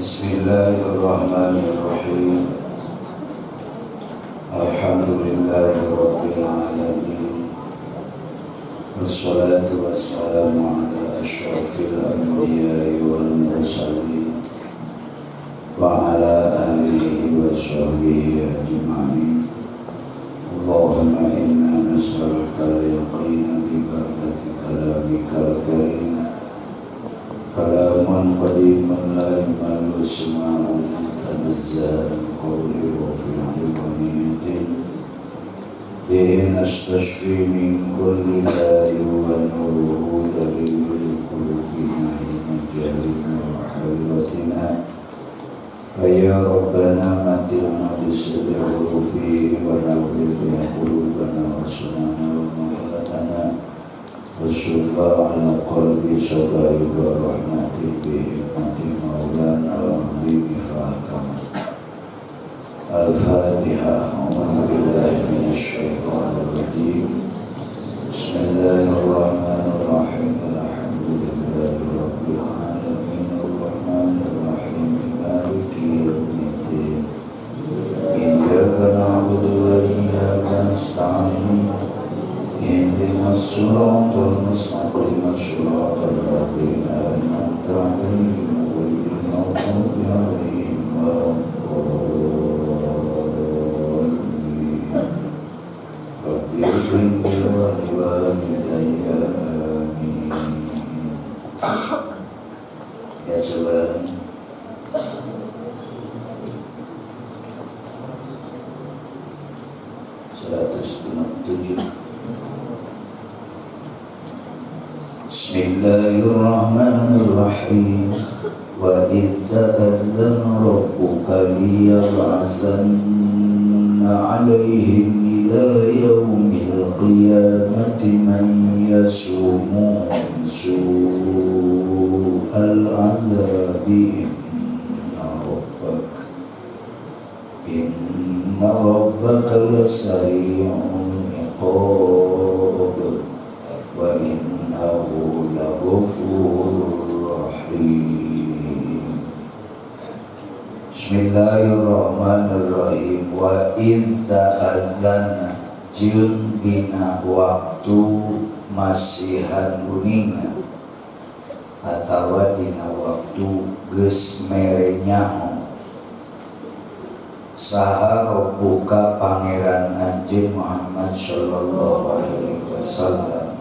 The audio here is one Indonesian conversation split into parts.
Bismillahirrahmanirrahim. Alhamdulillahirabbil alamin. Wassalatu wassalamu ala asyrafil anbiya'i wal mursalin wa ala alihi wa sahbihi ajma'in. Allahumma inna nas'aluka al-yaqina bi barakati kalamikal karim. Kalaman qadiman la yamalu isma'un tanazzal qawli wa fi'li wa niyatin bihi nastashfi min kulli da'i wa nuruhu dalilul qulubina majalina wa hayratina ya Rabbana matilna bisidri urufi wa nawwir qulubana wa sunana wa mawlatana Rasulullah ala qalbi sabai wa rahmati bi'ikmati maulana al-azimi fa'akam. Al-Fatihah. A'udhu billahi minasyaitanir rajim. Bismillahirrahmanirrahim. Alhamdulillahi rabbil alamin. Ar-Rahmanir Rahim. Maliki yaumiddin. Iyyaka na'budu wa iyyaka nasta'in. اهدنا الصراط المستقيم صراط الذين أنعمت عليهم غير المغضوب عليهم ولا الضالين رب اغفر لي ولوالدي آمين. Ya saudara, Bismillahirrahmanirrahim. Wa idza adzana rabbuka liyab'atsanna 'alaihim ila yaumil qiyamati man yasumuhum su'al 'adzabi inna rabbaka lasari'ul iqab wa innahu laghafurur rahim. Bismillahirrahmanirrahim. Wa idza adzana jeung dina waktu masihan kuningan atawa dina waktu geus mere nyaho saha rabbuka pangeran anjeun Muhammad sallallahu alaihi wasallam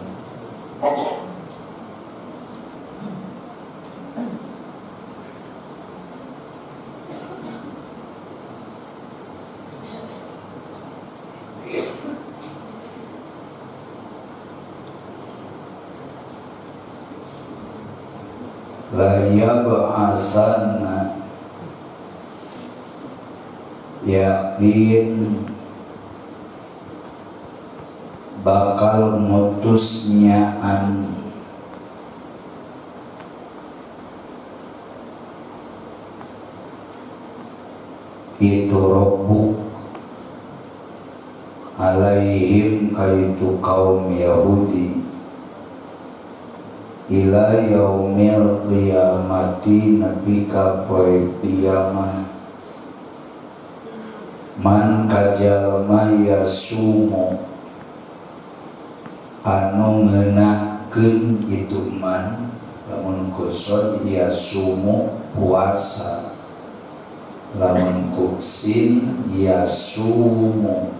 la yab'atsanna yakin bakal mutusnyaan itu Rabbuk alaihim kaitu kaum Yahudi ila yaumil qiyamati nabi ka poe kiamat man kajalma yasumu anu ngeunakeun itu man lamun kusod yasumu puasa lamun kuksin yasumu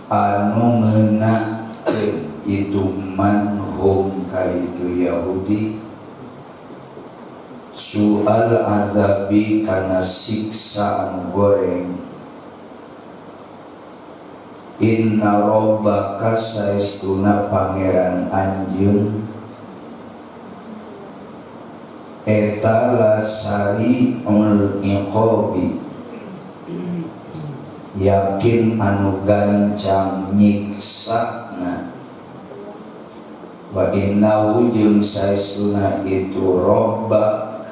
anu ngeunakeun itu man hum kaitu Yahudi su'al adabi kana siksa anu goreng inna rabbaka saestuna pangeran anjeun eta lasari ul iqabi yakin anu gancang nyiksana wa innahu jeung saestuna itu Rabbak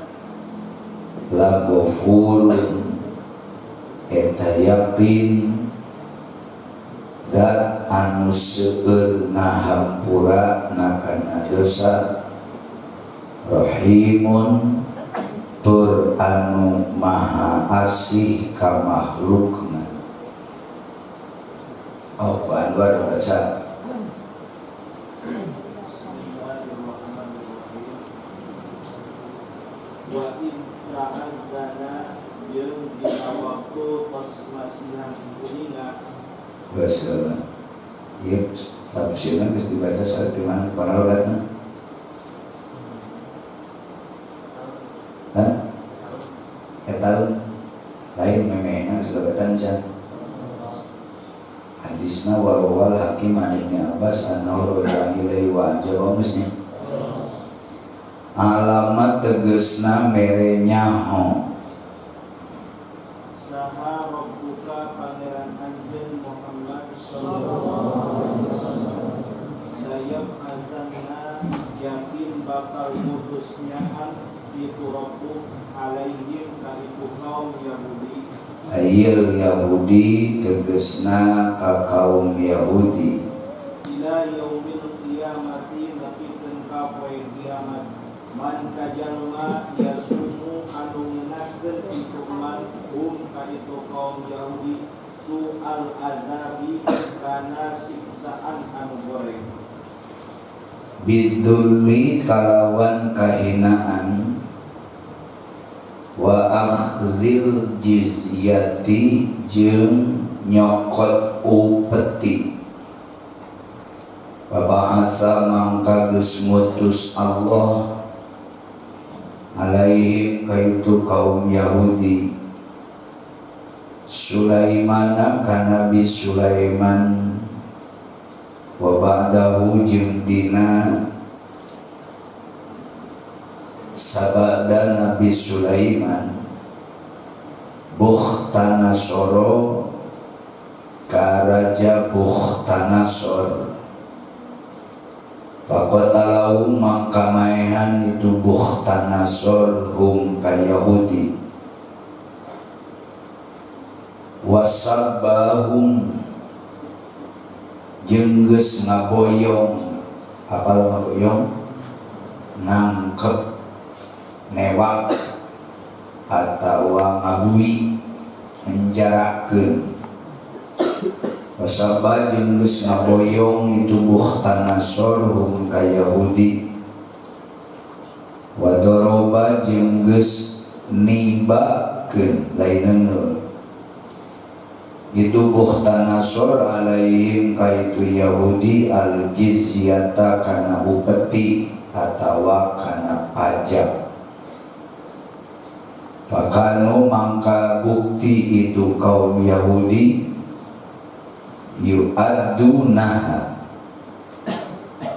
la ghafur eta yakin zat anu seueur ngahampura na kana dosa rahimun tur anu maha asih ka makhlukna. Oh, Pak Anwar baca. Wa intra'an dana jeung dina waktu tos masihan kuninga. Baca. Iya, tafsirna geus dibaca saat di mana para ulatna? Hah? Tahun lain memena selebatan can. Hadisna warwal hakim anibni Abbas an-Nawr ilaihi wa jawabusnya. Alamat tegesna mere nyaho. Saha rabbuka pangeran anjeun Muhammad sallallahu alaihi wasallam. Sayap azanna yakin bakal mutusnyaan itu rabbu alaihim ka ibu kaum Yahudi. Ail Yahudi tegesna ka kaum Yahudi. Ila yaumil qiyamati nepikeun ka poe kiamat. Man kajalma yasumu anu ngenakeun itu man ka itu kaum Yahudi su'al azabi kana siksaan anu goreng. Bidulli kalawan kahinaan wa akhdhil jizyati jeung nyokot upeti. Baba'atha mangka geus ngutus Allah alaihim kaitu kaum Yahudi Sulaimana ka Nabi Sulaiman wa ba'dahu jeung dina sabada Nabi Sulaiman Bukhtanasoro ka Raja Bukhtanasor. Faqatalau maka maehan itu Bukhtanasor hum ka Yahudi wasabbahum jeung geus ngaboyong. Apal ngaboyong? Nangkep, newak, atawa ngabui, menjarakeun. Wasabah jeung geus ngaboyong itu Bukhtanasor hum ka Yahudi wadoroba jeung geus nibakeun lainna itu Bukhtanasor alaihim ka itu Yahudi al jizyata kana upeti atawa kana pajak. Fakanu mangka bukti itu kaum Yahudi yu'addunaha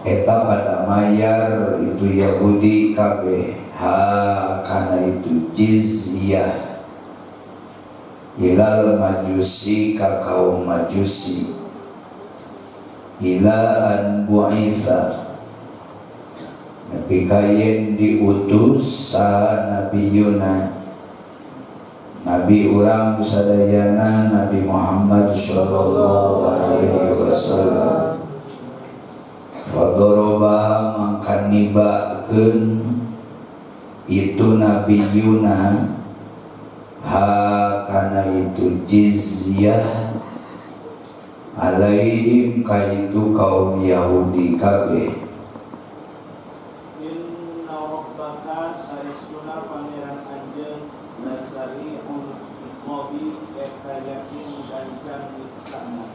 eta pada mayar itu Yahudi kabeh ha kana itu jizyah ilal majusi ka kaum majusi ila an bu'itha nabi kayen diutus sa nabiyuna Nabi urang sadayana Nabi Muhammad sallallahu alaihi wasallam. Fadoroba mangka nibakeun itu Nabi Yuna ha kana itu jizyah alaihim ka itu kaum Yahudi kabeh. Inna rabbaka saestuna pangeran anjeun nasari'ul iqabi eta yakin gancang iksana.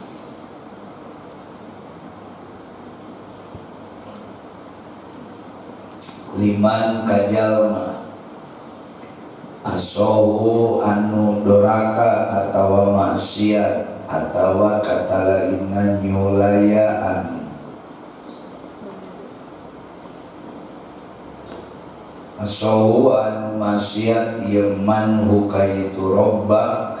Liman kajalma asohu anu doraka atawa maksiat atawa katalaina nyulayaan. Asohu anu maksiat ieu man hukaitu robbak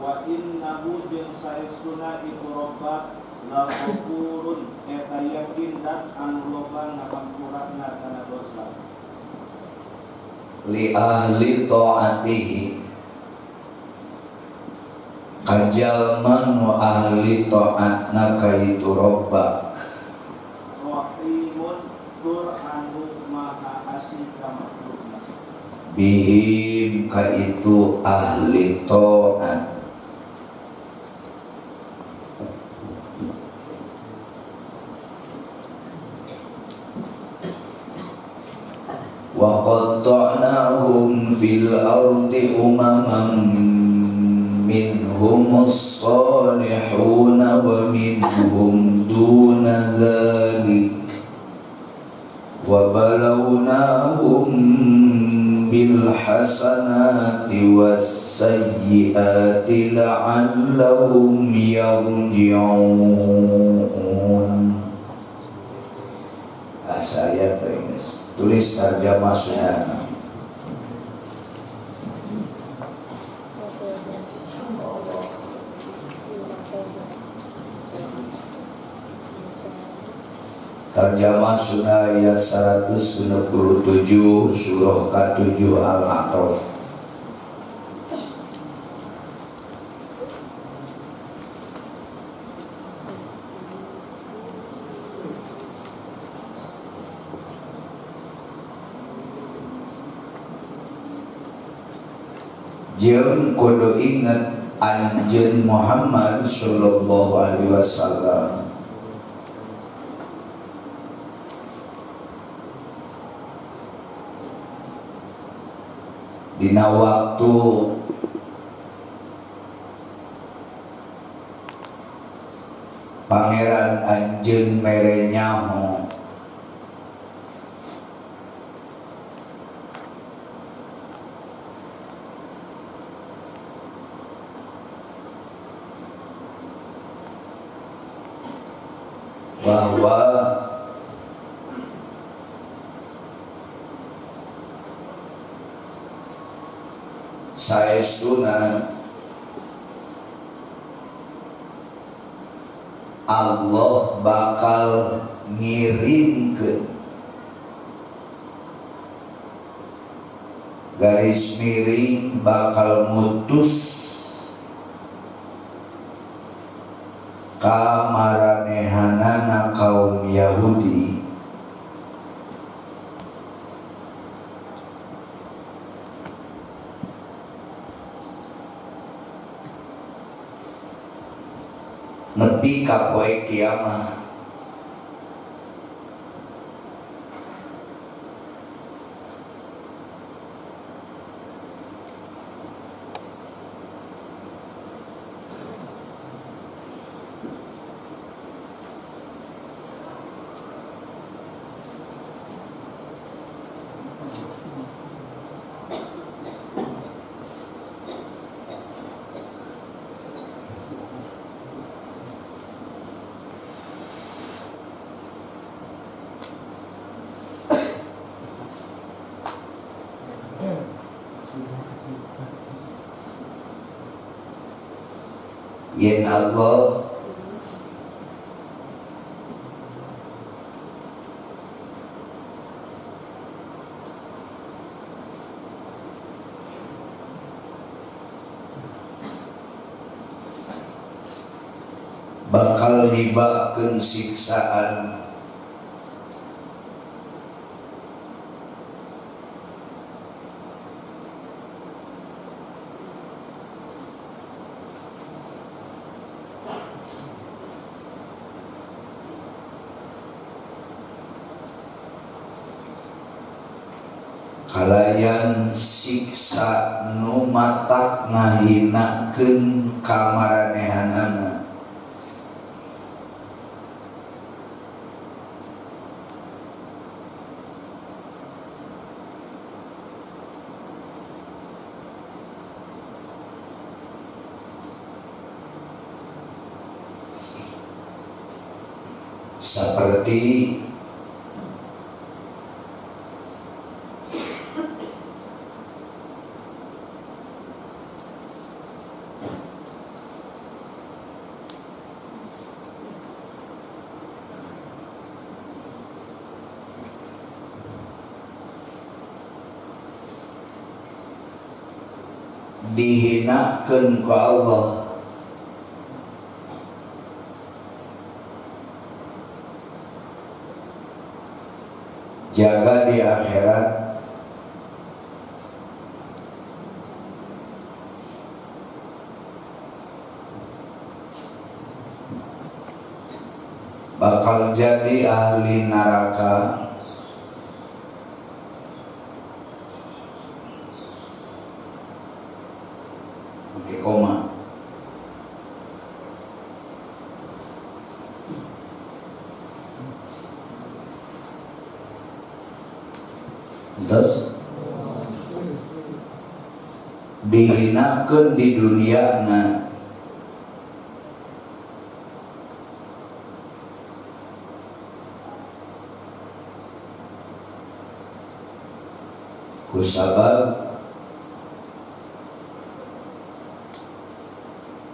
Wa innahu jeung saestuna itu robbak la ghafurun eta yakin dan anu loba ngahampurana kana dosa. li ahli ta'atihi kajalma nu ahli ta'atna kaitu robbak Rahimun tur anu maha asih ka makhlukna. bihim kaitu ahli ta'at wa qatta'nahum fil ardi umaman minhumus salihuna wa minhum duna dzalik wa balawnahum bil hasanati was sayyiati la'allahum yarji'un. Saya tulis terjemah Sundana. Terjemah Sunnah ayat 167 surah ke-7 Al-A'raf. Jeung kudu inget anjeun Muhammad sallallahu alaihi wasallam dina waktu pangeran anjeun mere nyaho bahwa saestuna Allah bakal ngirimkeun garis miring bakal mutus ka maranehanana kaum Yahudi nepi ka poe kiamat. Yen Allah bakal nibakeun siksaan kalayan siksa nu matak ngahinakeun kamaranehanana seperti dihinakeun ku Allah jaga di akhirat bakal jadi ahli neraka. Oke, koma. Terus dihinakeun di dunia kusabab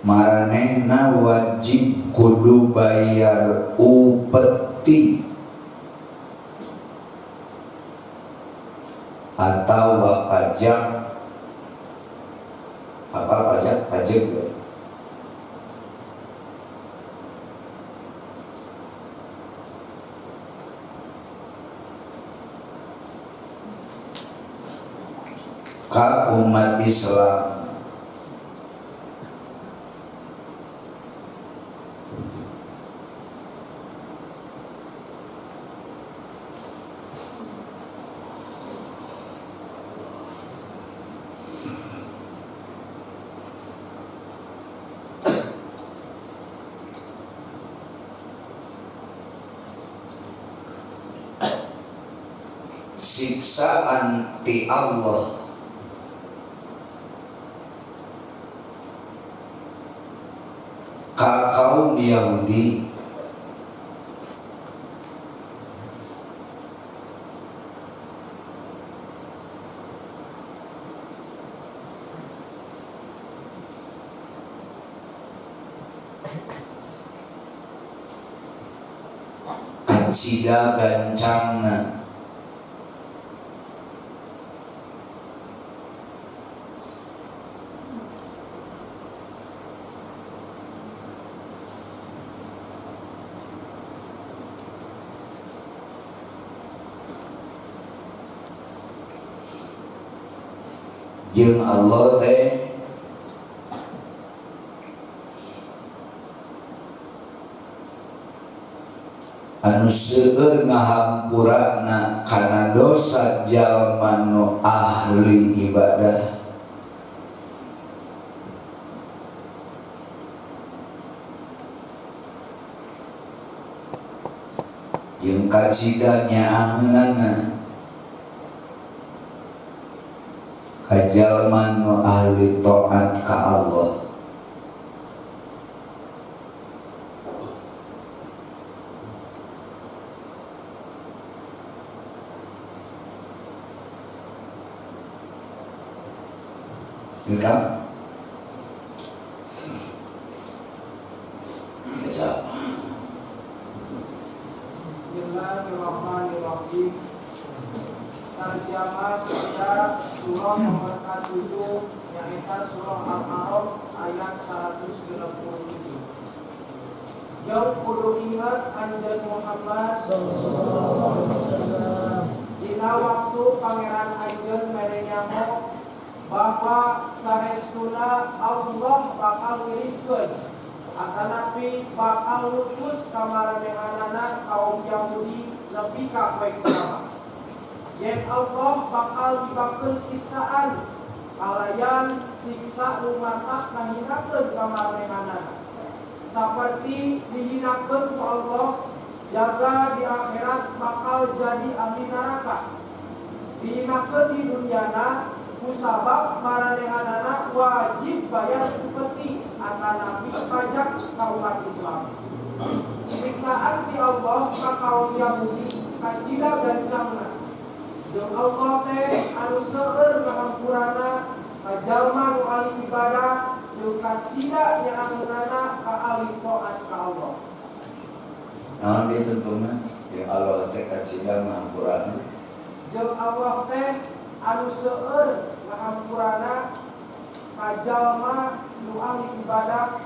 maranehna wajib kudu bayar upeti atau pajak. Apa pajak? Pajak ya. Ka umat Islam. Siksaan ti Allah ka kaum Yahudi kacida gancangna jeung Allah teh anu seueur ngahampurana kana dosa jalma nu ahli ibadah. Jeung kacida nyaaheunan kajalman nu ahli taat ka Allah. Kita baca. Bismillahirrahmanirrahim. Terjemah surah nomor 47 yaitu surah Al-A'raf ayat 197. Jauh kudu ingat anjeun Muhammad sallallahu alaihi wasallam dina waktu pangeran anjeun mere nyaho bahwa sarestuna Allah bakal ngirikeun atanapi bakal lutus kamaranehanana kaum Yahudi lebih ka poe kiamat. Yen Allah bakal dibakeun siksaan kalayan siksa nu matak ngahinakeun kamaranehanana saperti dihinakeun ku Allah jaga di akhirat bakal jadi ahli neraka. Dihinakeun di dunyana kusabab maranehanana wajib bayar upeti atanapi pajak ka umat Islam. Siksaan ti Allah ka kaum Yahudi kacida gancangna. Jeung Allah teh anu seueur ngahampurana ka jalma nu ahli ibadah jeung kacida nyaangeunana ka ahli taat ka Allah. Naon dia tentunya yang Allah teh kacida ngahampurana. Jeung Allah teh anu seueur ngahampurana ka jalma nu ahli ibadah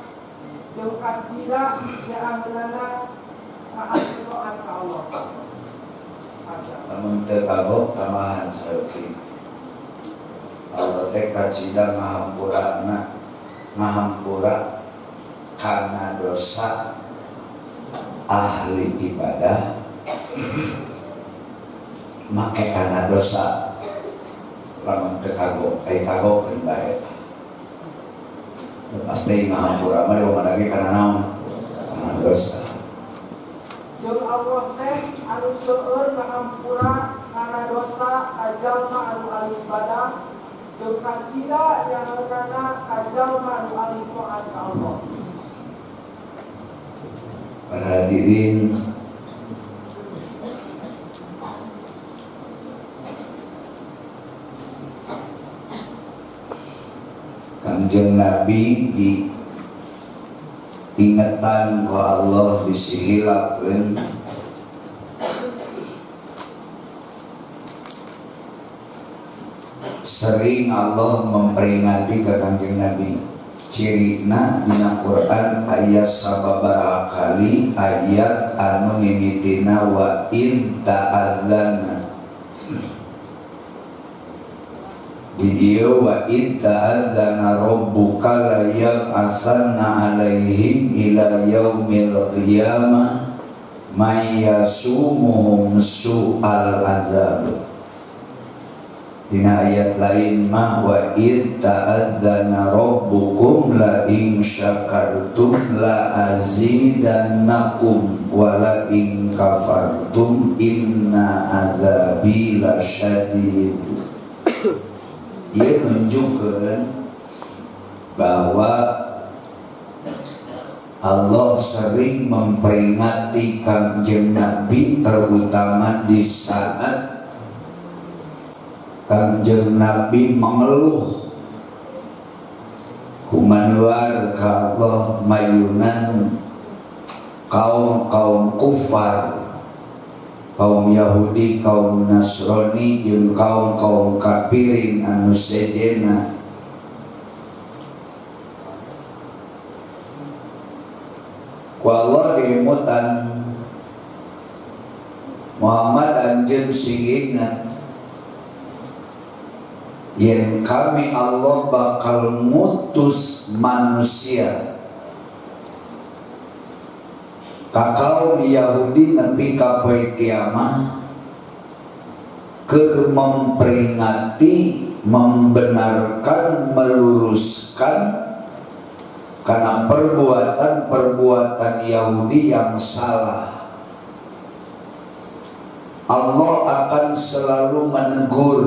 jeung kacida nyaangeunana ka ahli taat ka Allah. Namun teu kabok tambahan saeutik. Allah teh kacida ngahampura kana dosa ahli ibadah make karena dosa lamun teu kagok kagokeun bae pasti ngahampura mah diomongake karena naon karena dosa. Jeung Allah teh anu seueur ngahampura karena dosa ka jalma anu ahli ibadah jeung kacida nyahoreunana ka jalma anu ahli taat ka Allah. Para hadirin, Kanjeng Nabi diingetan ku Allah disihilapkeun sering Allah memperingati ke Kanjeng Nabi. Cirina dina Quran ayat sababaraha kali ayat anu mimitina wa in ta'adzana. Di dieu wa in ta'adzana rabbuka la yab'atsanna 'alaihim ila yaumil qiyamah may yasumuhum su'al adzab. Dina ayat lain mah wa id ta'adzana rabbukum la in syakartum la azidannakum wa la in kafartum inna adzabi lasyadid. Ia menunjukkan bahwa Allah sering memperingati Kanjeng Nabi terutama di saat Kanjeng Nabi mengeluh kumanuar ka Allah mayunan kaum kufar, kaum Yahudi, kaum Nasrani, jeung kaum kafirin anu sejena. Ku Allah diimutan Muhammad anjeun sing ingat yang kami Allah bakal ngutus manusia ka kaum Yahudi nepi ka poe kiamat keur memperingati, membenarkan, meluruskan karena perbuatan Yahudi yang salah. Allah akan selalu menegur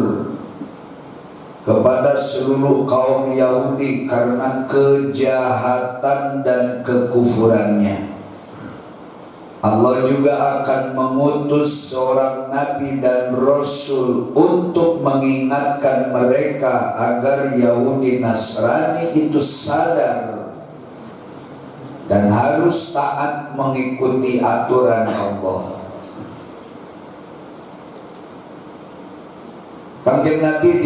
kepada seluruh kaum Yahudi karena kejahatan dan kekufurannya. Allah juga akan mengutus seorang nabi dan rasul untuk mengingatkan mereka agar Yahudi Nasrani itu sadar dan harus taat mengikuti aturan Allah. Kanjeng Nabi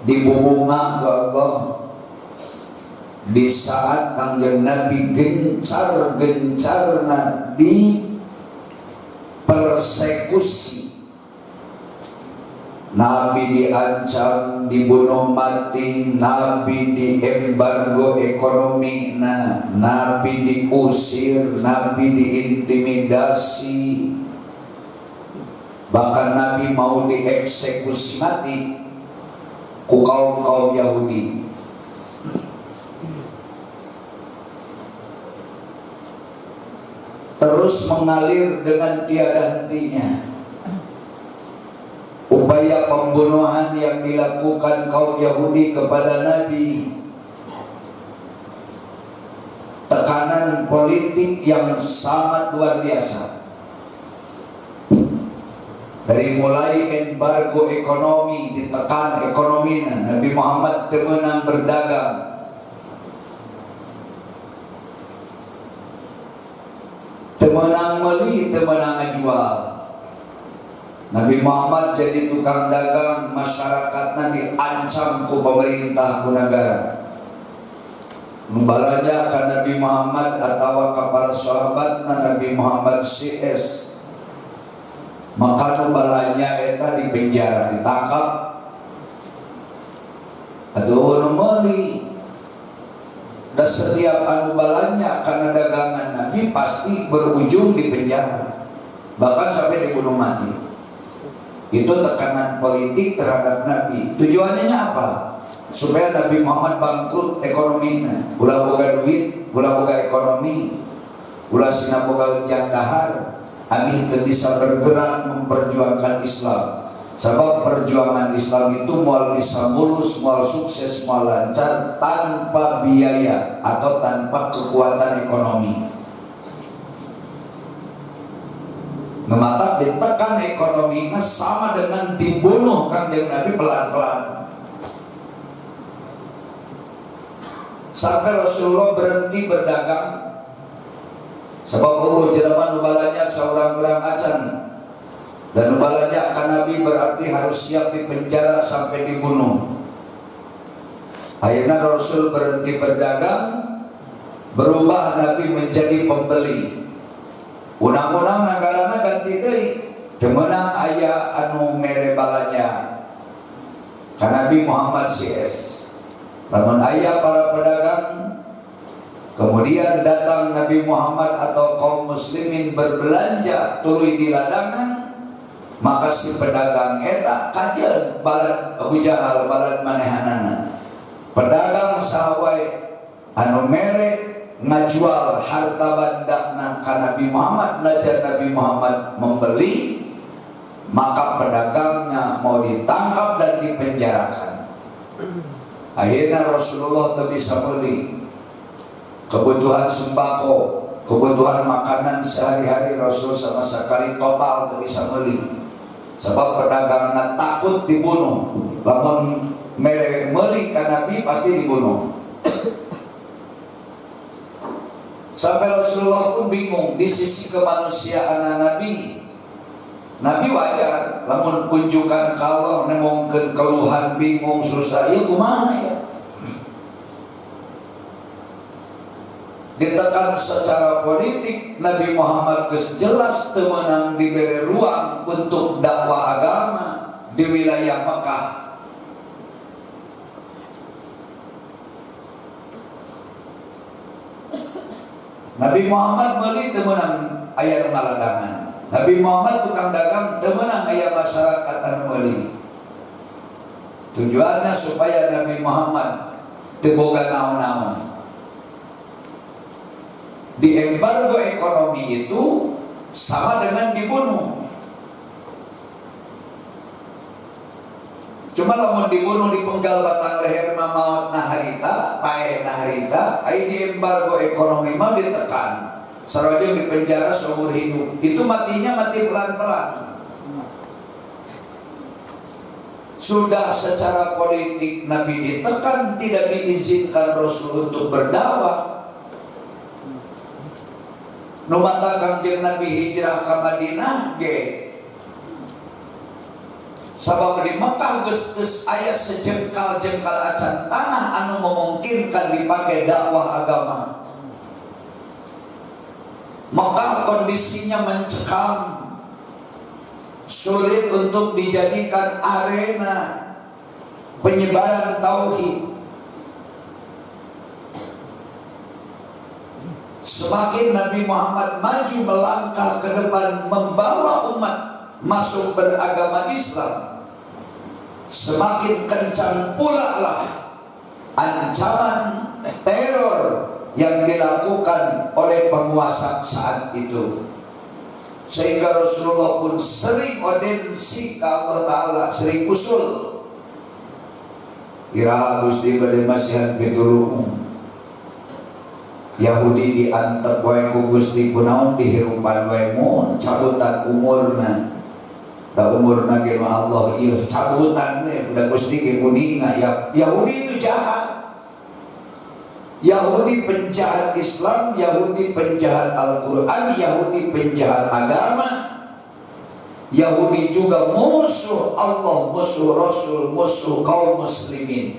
dibubungah ke Allah di saat Kanjeng Nabi gencar-gencarna di persekusi. Nabi diancam, dibunuh mati, Nabi diembargo ekonomi, Nabi diusir, Nabi diintimidasi. Bahkan Nabi mau dieksekusi mati ku kaum Yahudi. Terus mengalir dengan tiada hentinya upaya pembunuhan yang dilakukan kaum Yahudi kepada Nabi. Tekanan politik yang sangat luar biasa. Dari mulai embargo ekonomi, ditekan ekonomi, Nabi Muhammad temenang berdagang. Temenang beli, temenang jual. Nabi Muhammad jadi tukang dagang, masyarakatnya diancam ku pemerintah ku negara. Membalanya ke Nabi Muhammad atau ke para sahabat Nabi Muhammad CS. Maka balanya eta di penjara, ditangkap. Aduh, nomori. Da setiap anubalannya karena dagangan Nabi pasti berujung di penjara, bahkan sampai dibunuh mati. Itu tekanan politik terhadap Nabi. Tujuannya apa? Supaya Nabi Muhammad bangkrut ekonominya. Ulah boga duit, ulah boga ekonomi, ulah sina boga ujang dahar, abi teu bisa bergerak memperjuangkan Islam. Sebab perjuangan Islam itu mual bisa mulus, mual sukses, mual lancar tanpa biaya atau tanpa kekuatan ekonomi. Ngemata ditekan ekonominya sama dengan dibunuh Kanjeng Nabi pelan-pelan. Sampai Rasulullah berhenti berdagang. Sebab jelema nubalanya seorang orang acan. Dan nubalanya akan Nabi berarti harus siap dipenjara sampai dibunuh. Akhirnya Rasul berhenti berdagang, berubah Nabi menjadi pembeli. Undang-undang nagarana ganti deui, temenang aya anu mere balanya. Ka Nabi Muhammad CS. Lamun aya para pedagang, kemudian datang Nabi Muhammad atau kaum muslimin berbelanja tuluy di ladangan, maka si pedagang eta kajeun balad Abu Jahal balad manehanana. Pedagang sahawae anu mere ngajual harta bandana ka Nabi Muhammad, najan Nabi Muhammad membeli, maka pedagangnya mau ditangkap dan dipenjarakan. Akhirnya Rasulullah tak bisa beli kebutuhan sembako, kebutuhan makanan sehari-hari. Rasul sama sekali total tak bisa beli, sebab pedagangnya takut dibunuh. Lamun meli ka Nabi pasti dibunuh. Sampai Rasulullah pun bingung di sisi kemanusiaan Nabi. Nabi wajar, lamun kunjungan kalau nemongkeun keluhan bingung susah, ieu kumaha ya? Ditekan secara politik, Nabi Muhammad geus jelas teu meunang diberi ruang untuk dakwah agama di wilayah Mekah. Nabi Muhammad beli temenang ayat ngaladangan. Nabi Muhammad tukang dagang temenang ayat masyarakat anu beli. Tujuannya supaya Nabi Muhammad teu boga naon-naon. Di embargo ekonomi itu sama dengan dibunuh. Cuma lamun dibunuh dipenggal batang leher mamaot naharita, pae naharita, ai di embargo ekonomi mah ditekan. Sarojeng di penjara seumur hidup. Itu matinya mati pelan-pelan. Sudah secara politik Nabi ditekan, tidak diizinkan Rasul untuk berdakwah. Numata Kanjeng Nabi hijrah ke Madinah ge. Sabab di Mekah geus aya sejengkal-jengkal acan tanah anu memungkinkan dipakai dakwah agama. Mekah kondisinya mencekam, sulit untuk dijadikan arena penyebaran tauhid. Semakin Nabi Muhammad maju melangkah ke depan membawa umat masuk beragama Islam, semakin kencang pula lah ancaman teror yang dilakukan oleh penguasa saat itu. Sehingga Rasulullah pun sering audensi ke Allah Ta'ala, sering usul iraha Gusti badhe masihan pitulung Yahudi diantep wae ku Gusti kunaon dihirupan wae mun cabutan umurna. Da umurna ge Allah ieu cabutan we udah Gusti ge kuninga ya. Yahudi itu jahat. Yahudi penjahat Islam, Yahudi penjahat Al-Quran, Yahudi penjahat agama. Yahudi juga musuh Allah, musuh Rasul, musuh kaum muslimin.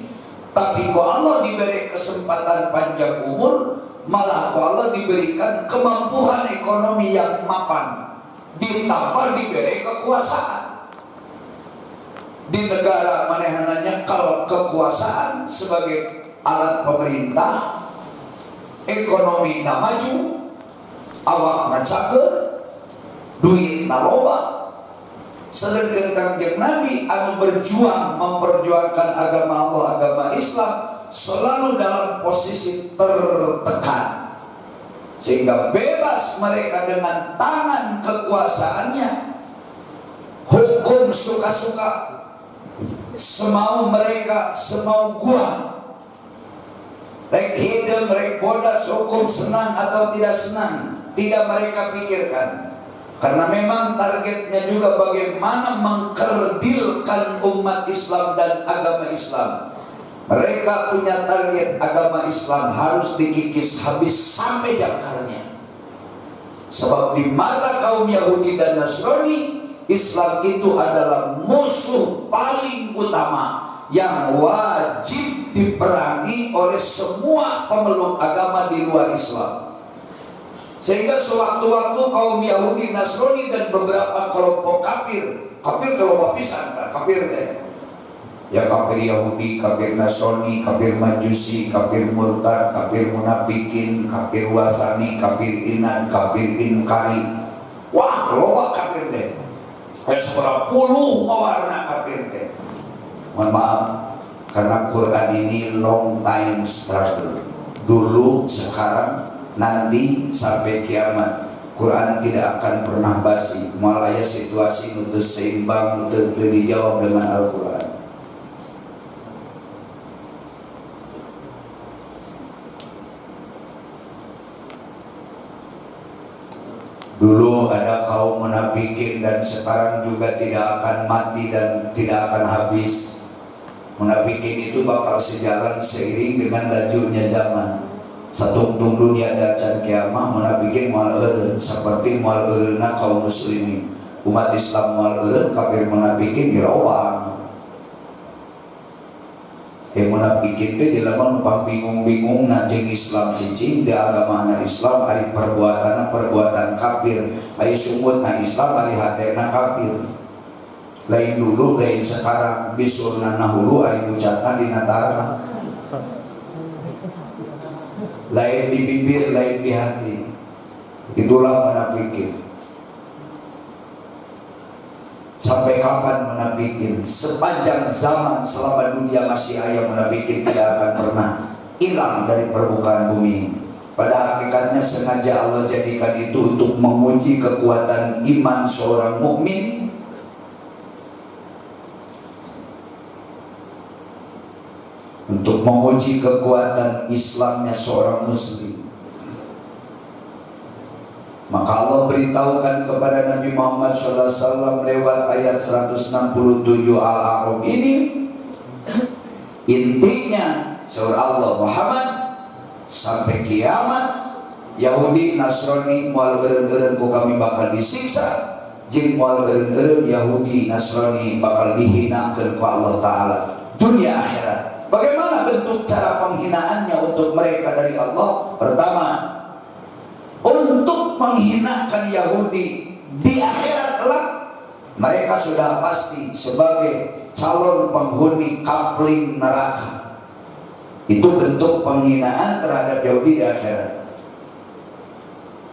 Tapi kok Allah diberi kesempatan panjang umur, malah kok Allah diberikan kemampuan ekonomi yang mapan, ditambah diberi kekuasaan. Di negara manehananya kalau kekuasaan sebagai alat pemerintah, ekonomi na maju, awak na cager, duit na loba. Sedangkan Kangjeng Nabi anu berjuang memperjuangkan agama Allah, agama Islam, selalu dalam posisi tertekan, sehingga bebas mereka dengan tangan kekuasaannya hukum suka-suka, semau mereka, semau gua, rek hidem, rek bodas, hukum senang atau tidak senang, tidak mereka pikirkan. Karena memang targetnya juga bagaimana mengkerdilkan umat Islam dan agama Islam. Mereka punya target agama Islam harus dikikis habis sampai akarnya. Sebab di mata kaum Yahudi dan Nasrani, Islam itu adalah musuh paling utama yang wajib diperangi oleh semua pemeluk agama di luar Islam. Sehingga sewaktu-waktu kaum Yahudi, Nasrani dan beberapa kelompok kafir kelompok pisan, kafir teh. Ya kafir Yahudi, kafir Nasrani, kafir Majusi, kafir Murtad, kafir Munafikin, kafir Wasani, kafir Inan, kafir Inkari. Wah, loba kafir teh. Ada 10 warna kafir teh. Mohon maaf, karena Quran ini long time struggle. Dulu, sekarang, nanti sampai kiamat Quran tidak akan pernah basi. Malaya situasi untuk seimbang, untuk dijawab dengan Al-Quran. Dulu ada kaum munafikin dan sekarang juga tidak akan mati dan tidak akan habis. Munafikin itu bakal sejalan seiring dengan lajunya zaman. Satu dunia dacan kiamah munafikin moal eureun seperti moal eureunna kaum muslimin. Umat Islam moal eureun, kafir munafikin dirobang. Munafikin teh jelema nu bingung-bingung jeung Islam cicing di agama Islam, ari perbuatan kafir, ai sumutna Islam, ari hatena kafir. Lain dulu, lain sekarang, bisurna nahulu, ari ucapna di natara. Lain di bibir, lain di hati. Itulah munafikin. Sampai kapan munafikin? Sepanjang zaman selama dunia masih ada munafikin, tidak akan pernah hilang dari permukaan bumi. Pada hakikatnya sengaja Allah jadikan itu untuk menguji kekuatan iman seorang mukmin, untuk menguji kekuatan Islamnya seorang muslim. Maka Allah beritahukan kepada Nabi Muhammad SAW lewat ayat 167 Al-A'raf ini, intinya surah Allah Muhammad sampai kiamat Yahudi Nasrani moal eureun-eureun ku kami bakal disiksa, jeung moal eureun-eureun Yahudi Nasrani bakal dihinakeun ku Allah Ta'ala dunia akhirat. Bagaimana bentuk cara penghinaannya untuk mereka dari Allah? Pertama, untuk menghinakan Yahudi di akhirat kelak, mereka sudah pasti sebagai calon penghuni kapling neraka. Itu bentuk penghinaan terhadap Yahudi di akhirat.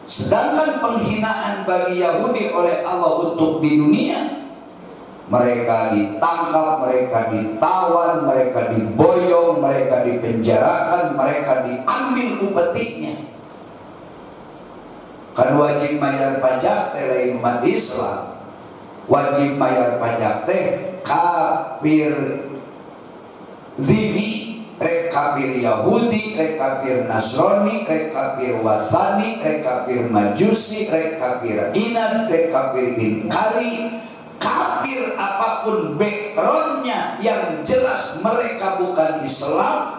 Sedangkan penghinaan bagi Yahudi oleh Allah untuk di dunia, mereka ditangkap, mereka ditawan, mereka diboyong, mereka dipenjarakan, mereka diambil upetinya. Kan wajib bayar pajak teh lain umat Islam. Wajib bayar pajak teh kafir zimmi, rek kafir Yahudi, rek kafir Nasrani, rek kafir Wasani, rek kafir Majusi, rek kafir Inan, rek kafir Inkari. Kafir apapun backgroundnya, yang jelas mereka bukan Islam,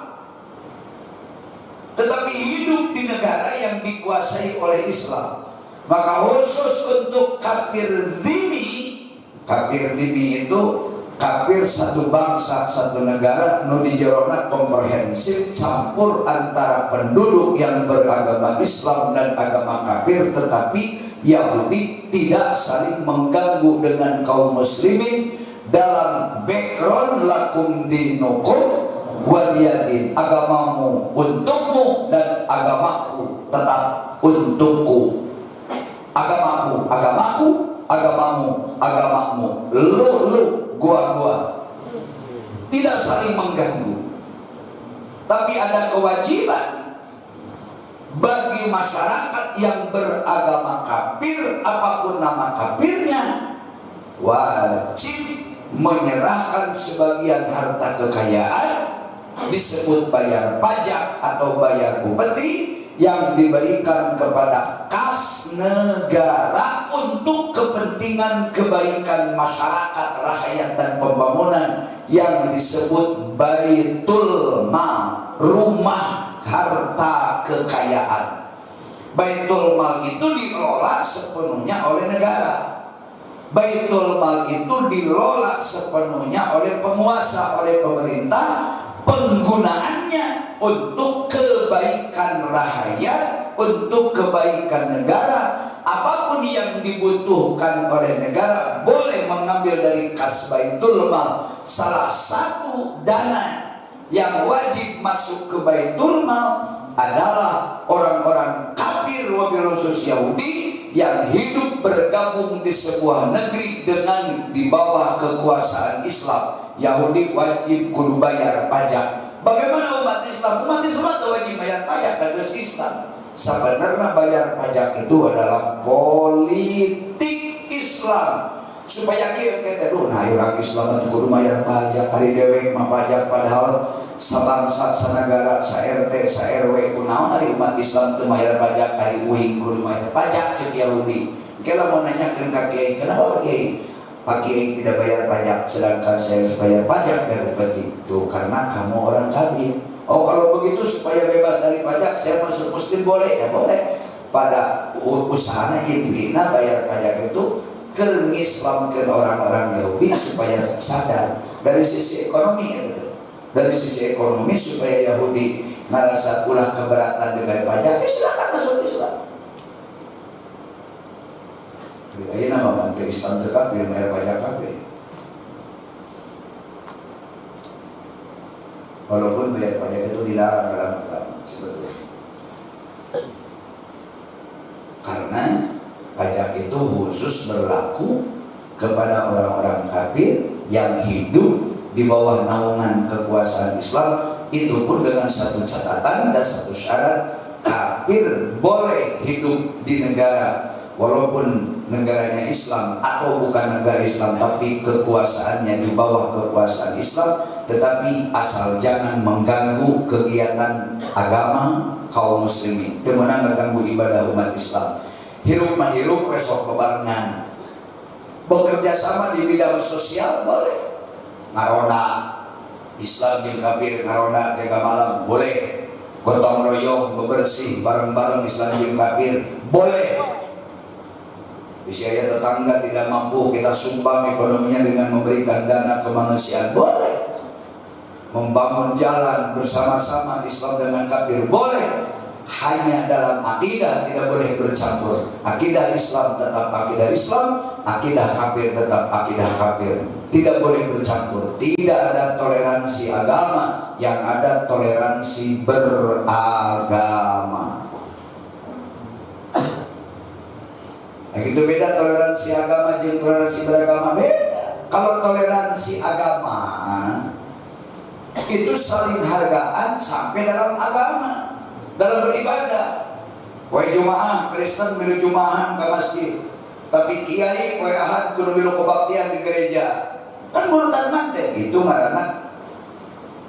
tetapi hidup di negara yang dikuasai oleh Islam. Maka khusus untuk kafir zimmi itu kafir satu bangsa, satu negara, nu di jerona komprehensif, campur antara penduduk yang beragama Islam dan agama kafir, tetapi Yahudi tidak saling mengganggu dengan kaum muslimin dalam background lakum dinukum waliyadin, agamamu untukmu dan agamaku tetap untukku. Agamaku, agamaku, agamamu, agamamu, lu, gua. Tidak saling mengganggu. Tapi ada kewajiban bagi masyarakat yang beragama kafir, apapun nama kafirnya, wajib menyerahkan sebagian harta kekayaan, disebut bayar pajak atau bayar upeti, yang diberikan kepada kas negara untuk kepentingan kebaikan masyarakat, rakyat dan pembangunan, yang disebut baitul mal, rumah harta kekayaan. Baitul mal itu dikelola sepenuhnya oleh negara. Baitul mal itu dikelola sepenuhnya oleh penguasa, oleh pemerintah. Penggunaannya untuk kebaikan rakyat, untuk kebaikan negara. Apapun yang dibutuhkan oleh negara boleh mengambil dari kas baitul mal. Salah satu dana yang wajib masuk ke baitul mal adalah orang-orang kafir, wabil khusus Yahudi, yang hidup bergabung di sebuah negeri dengan di bawah kekuasaan Islam. Yahudi wajib kudu bayar pajak. Bagaimana umat Islam? Umat Islam wajib bayar pajak dan Islam. Sebenarnya bayar pajak itu adalah politik Islam. Supaya kita nah orang Islam itu kudu bayar pajak, hari dewek mah pajak, padahal sabangsa, sanegara, sa-RT, sa-RW kunaon hari umat Islam itu bayar pajak, hari uing kudu bayar pajak cek Yahudi. Kela mau nanya ke Kiai, kenapa Kiai? Pak Kiai tidak bayar pajak sedangkan saya harus bayar pajak? Seperti itu karena kamu orang kafir. Oh kalau begitu supaya bebas dari pajak saya masuk muslim boleh? Ya boleh. Pada usahanya intinya bayar pajak itu mengislamkan orang-orang Yahudi supaya sadar dari sisi ekonomi itu. Dari sisi ekonomi supaya Yahudi merasa ulah keberatan dengan pajak, silakan masuk Islam. Ini nama bantu Islam tetap biar bayar pajak kafir. Walaupun bayar pajak itu dilarang dalam agama sebetulnya. Karena pajak itu khusus berlaku kepada orang-orang kafir yang hidup di bawah naungan kekuasaan Islam. Itu pun dengan satu catatan dan satu syarat, kafir boleh hidup di negara walaupun negaranya Islam atau bukan negara Islam tapi kekuasaannya di bawah kekuasaan Islam, tetapi asal jangan mengganggu kegiatan agama kaum muslimin, temenan mengganggu ibadah umat Islam. Hirup mahirup besok kebarengan. Bekerja sama di bidang sosial boleh. Ngarona Islam jeung kafir ngarona jaga malam boleh. Gotong royong bebersih bareng-bareng Islam jeung kafir boleh. Bisa tetangga tidak mampu kita sumbang ekonominya dengan memberikan dana kemanusiaan boleh. Membangun jalan bersama-sama Islam dengan kafir boleh. Hanya dalam akidah tidak boleh bercampur. Akidah Islam tetap akidah Islam, akidah kafir tetap akidah kafir. Tidak boleh bercampur. Tidak ada toleransi agama, yang ada toleransi beragama. Nah, itu beda toleransi agama dan toleransi beragama beda. Kalau toleransi agama itu saling hargaan sampai dalam agama, dalam beribadah. Poe Jumaah Kristen milu Jumaahan ke masjid, tapi kiai poe Ahad kudu milu kebaktian di gereja. Kan burutan manten itu ngaranna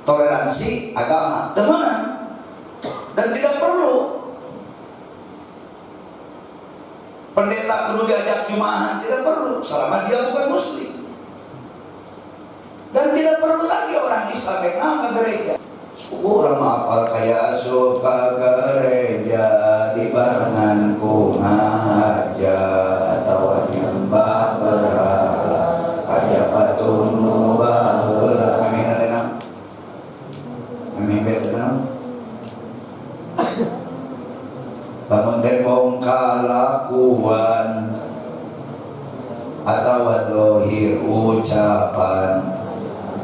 toleransi agama, temenan. Dan tidak perlu pendeta kudu diajak Jumaahan, tidak perlu selama dia bukan muslim. Dan tidak perlu lagi orang Islam yang ke gereja. Orang mapal kayak suka gereja di barengan kumaja atau nyembah berhala kayak patunu baheula. Kami tenang, kami tenang. Lamun tembong kalakuan atau dohir ucapan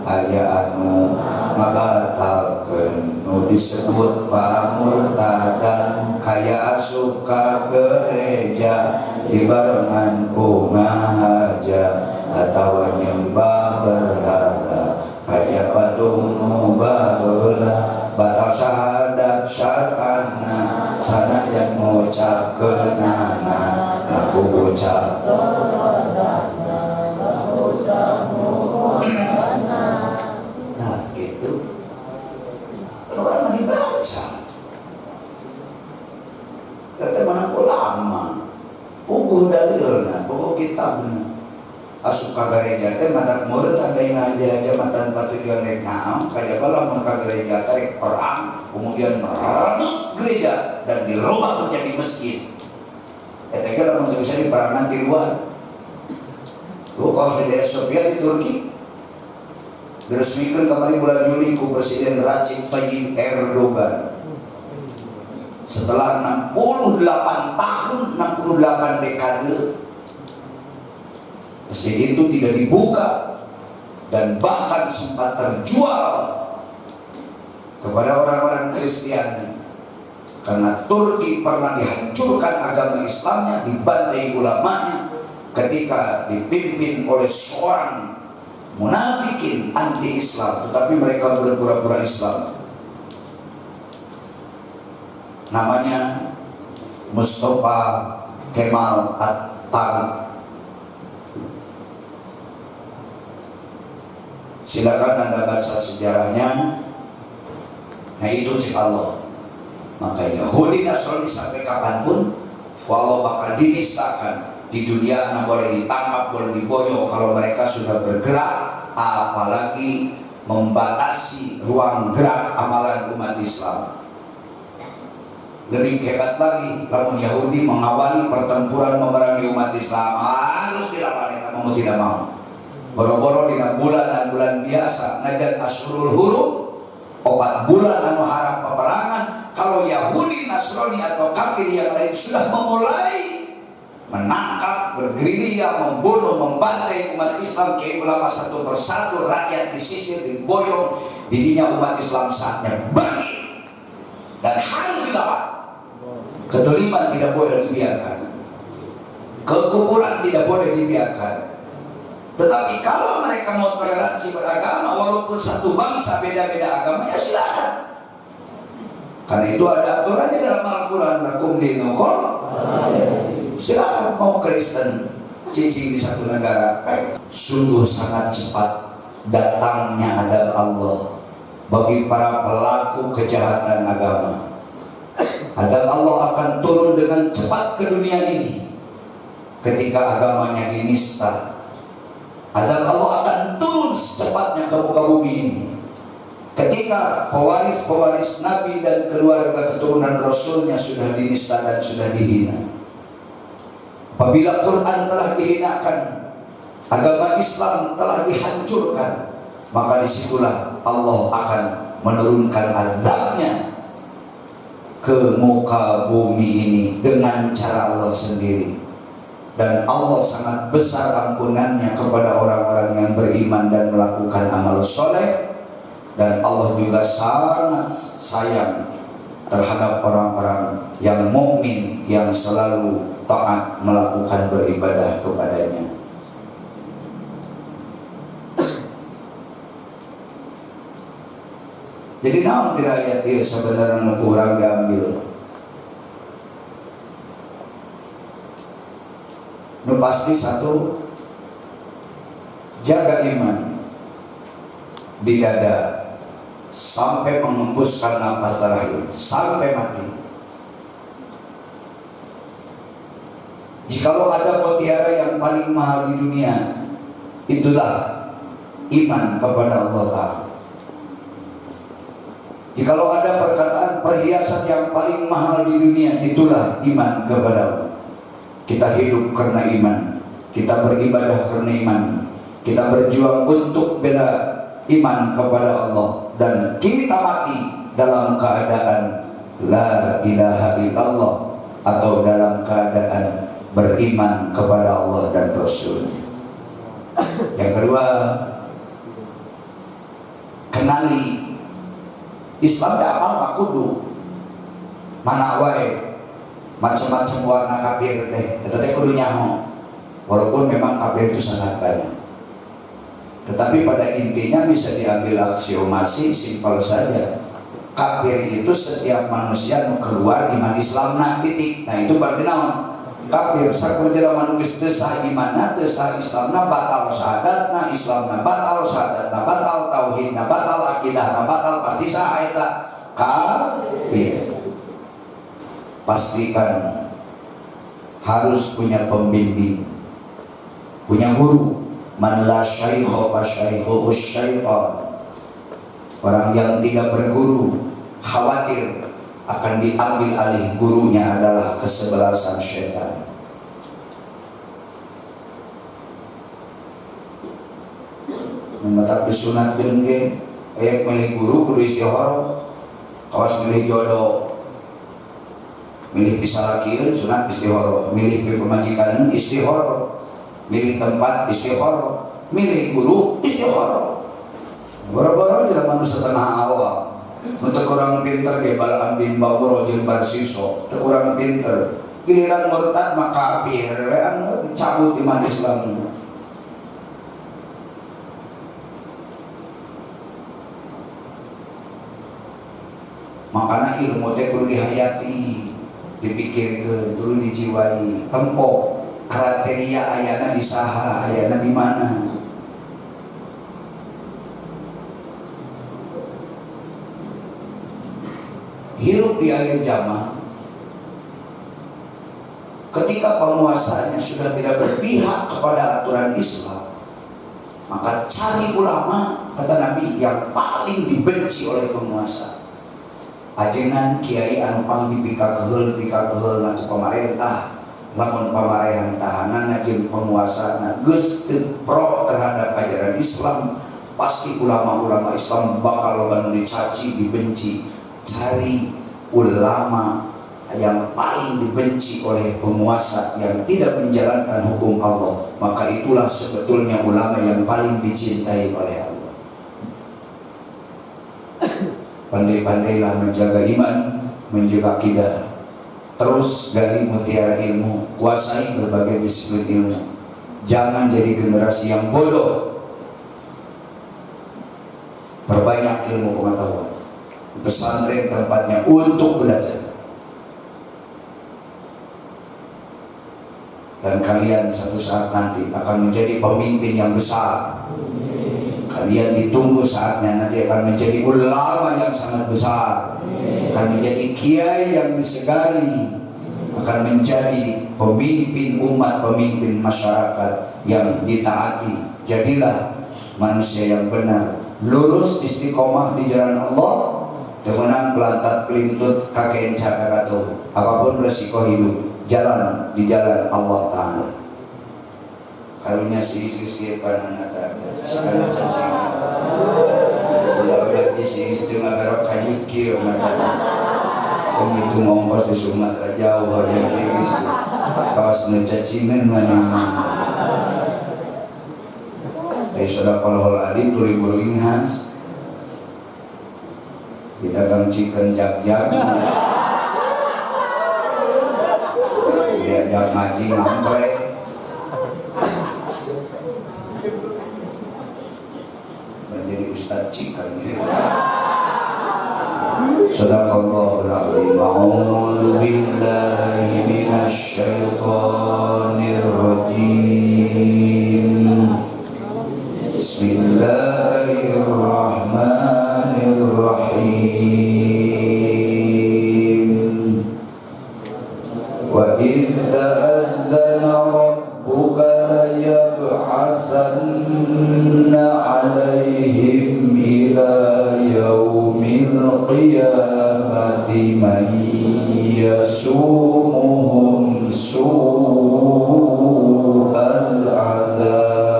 aya anu ngabatalkeun nu disebut pamurtadan kaya asup ka gereja dibarengan ku ngahaja atawa nyembah berhala kaya patung nu baheula batal syahadat syar'ana sanajan ngucapkeunana aku ucap nah gitu orang dibaca kata mana ulama puguh dalilna puguh kitabna asup ka gereja teh matak murid tandain aja matan patujuan rek naon kaya bala mun ka gereja teh perang kemudian merebut gereja dan dirubah menjadi masjid eta ge lamun teu bisa diperangan di luar tuh kalau di Sofia di Turki diresmikan kemarin bulan Juli ku Presiden Recep Tayyip Erdogan setelah 68 tahun 68 dekade masjid itu tidak dibuka dan bahkan sempat terjual kepada orang-orang Kristiani karena Turki pernah dihancurkan agama Islamnya, dibantai ulamanya ketika dipimpin oleh seorang munafikin anti-Islam, tetapi mereka berpura-pura Islam. Namanya Mustafa Kemal Atatürk. Silakan Anda baca sejarahnya. Nah itu cik Allah. Maka Yahudi Nasrani sampai kapanpun Allah bakal dinistakan. Di dunia Anda boleh ditangkap, boleh diboyong kalau mereka sudah bergerak, apalagi membatasi ruang gerak amalan umat Islam. Lebih hebat lagi, namun Yahudi mengawali pertempuran memerangi umat Islam harus dilawan, kamu mau tidak mau. Boro-boro dina bulan biasa najan Asyurul Hurum 4 bulan anu haram peperangan. Kalau Yahudi, Nasrani atau kafir yang lain sudah memulai menangkap, bergerilya, membunuh, membantai umat Islam, kiai ulama satu persatu, rakyat disisir, diboyong, didinya umat Islam saatnya bangkit dan harus dilawan. Kedoliman tidak boleh dibiarkan, kekufuran tidak boleh dibiarkan. Tetapi kalau mereka mau toleransi beragama, walaupun satu bangsa beda-beda agama, ya silakan. Karena itu ada aturannya dalam Al-Quran, lakum dinukum. Silakan mau Kristen, cicing di satu negara. Sungguh sangat cepat datangnya azab Allah bagi para pelaku kejahatan agama. Azab Allah akan turun dengan cepat ke dunia ini ketika agamanya dinista. Azab Allah akan turun secepatnya ke muka bumi ini ketika pewaris-pewaris Nabi dan keluarga keturunan Rasulnya sudah dinista dan sudah dihina. Apabila Quran telah dihinakan, agama Islam telah dihancurkan, maka disitulah Allah akan menurunkan azabnya ke muka bumi ini dengan cara Allah sendiri. Dan Allah sangat besar ampunannya kepada orang-orang yang beriman dan melakukan amal soleh. Dan Allah juga sangat sayang terhadap orang-orang yang mukmin yang selalu taat melakukan beribadah kepadanya. Jadi naon tidak ayat dia sebenarnya kurang diambil. Nu pasti satu, jaga iman di dada sampai mengembuskan nafas terakhir, sampai mati. Jikalau ada mutiara yang paling mahal di dunia, itulah iman kepada Allah Ta'ala. Jikalau ada perkataan perhiasan yang paling mahal di dunia, itulah iman kepada Allah. Kita hidup karena iman, kita beribadah karena iman, kita berjuang untuk bela iman kepada Allah, dan kita mati dalam keadaan la ilaha illallah atau dalam keadaan beriman kepada Allah dan Rasul. Yang kedua, dikenali. Islam da apal mah kudu mana wae macam-macam warna kafir teh, eta teh kudu nyaho. Walaupun memang kafir itu sangat banyak. Tetapi pada intinya bisa diambil aksiomasi simpel saja. Kafir itu setiap manusia nu keluar iman Islam na titik. Nah itu berarti naon? Kafir sakerjala manungis teu sah imanna teu sah Islamna batal syahadatna, Islamna batal syahadatna batal, tauhidna batal, akidahna batal, pasti sah eta kafir. Pastikan harus punya pembimbing, punya guru. Man la syaikha fa syaikhuhu syaitan. Orang yang tidak berguru khawatir akan diambil alih gurunya adalah kesebelasan syaitan. Tapi sunat gengge, milih guru kudu istihara, kawas milih jodoh, milih pisalakian sunat istihara, milih pemajikan istihara, milih tempat istihara, milih guru istihara. Boro-boro tidak manusia setengah awal. Untuk kurang pinter ge balaan bin bawro jeung barsiso, teu kurang pinter. Giliran murtad maka kafir, cabut iman Islam. Makanya ilmu teh kudu dihayati, dipikirkeun, kudu dijiwai, tempo kriteria ayana di saha, ayana di mana. Hidup di akhir zaman, ketika penguasanya sudah tidak berpihak kepada aturan Islam, maka cari ulama, kata Nabi, yang paling dibenci oleh penguasa. Ajengan kiai anu pang dipikakeul nanti pemerintah, lamun pamarahan tahanan jeung penguasa geus teu pro terhadap ajaran Islam, pasti ulama-ulama Islam bakal loba dicaci, dibenci. Cari ulama yang paling dibenci oleh penguasa yang tidak menjalankan hukum Allah, maka itulah sebetulnya ulama yang paling dicintai oleh Allah. Pandai-pandailah menjaga iman, menjaga akidah, terus gali mutiara ilmu, kuasai berbagai disiplin ilmu. Jangan jadi generasi yang bodoh. Perbanyak ilmu pengetahuan. Pesantren tempatnya untuk belajar. Dan kalian satu saat nanti akan menjadi pemimpin yang besar. Kalian ditunggu saatnya nanti akan menjadi ulama yang sangat besar. Akan menjadi kiai yang disegani. Akan menjadi pemimpin umat, pemimpin masyarakat yang ditaati. Jadilah manusia yang benar, lurus istiqomah di jalan Allah. Temenang pelantat pelintut kakek cakarato, apapun resiko hidup, jalan di jalan Allah Ta'ala. Karunya si pananata segala cacing ulah si setengah berok kanyut kieu mata itu ngongkos di Sumatera jauh yang kiri kawas mencacingan mana Sadaqallahul Adzim tuluy beuring Hans didagang chicken jak-jak diajak ngaji ngamplek menjadi ustaz chicken. Sadaqallahul Adzim. A'udzu billahi minasy syaithanir rajim. Bismillahirrahmanirrahim. Wa idh ta'adzana rabbuka layab'atsanna 'alaihim ila yaumil qiyamati man yasumuhum su'al 'adzab.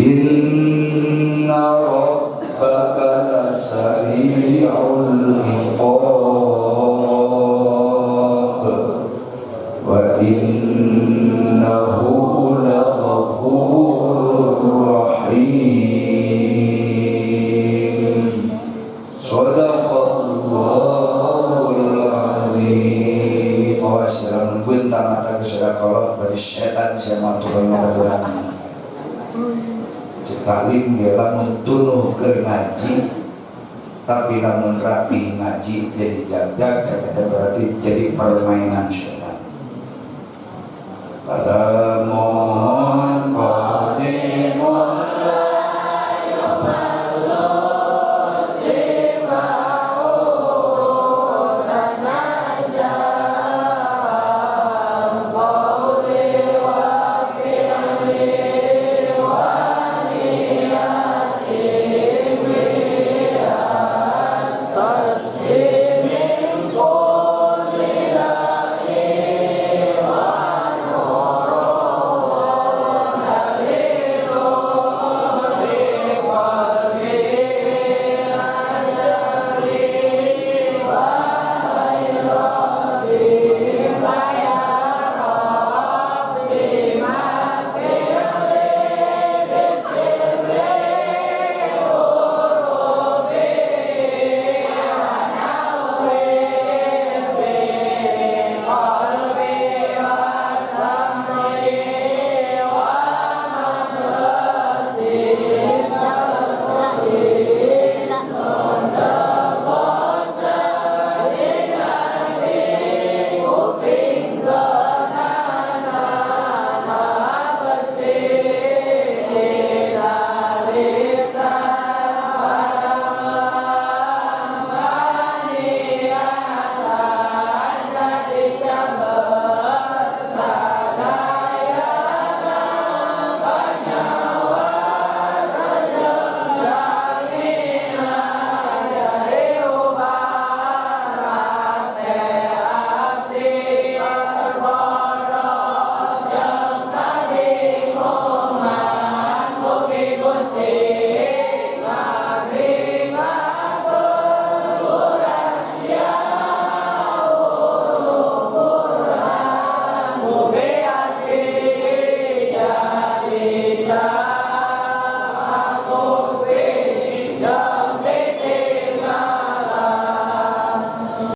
Inna rabbaka lasari'ul iqab wa innahu laghafurur rahim. Bismillahirrahmanirrahim. Shadaqallahul azim. Awas dalam bentar mata kesadakolot bagi setan sama Tuhan mengaturan. Cektalim dia lamun tunuh ke ngaji, tapi lamun rapi ngaji jadi jaga, kata berarti jadi permainan setan. Pada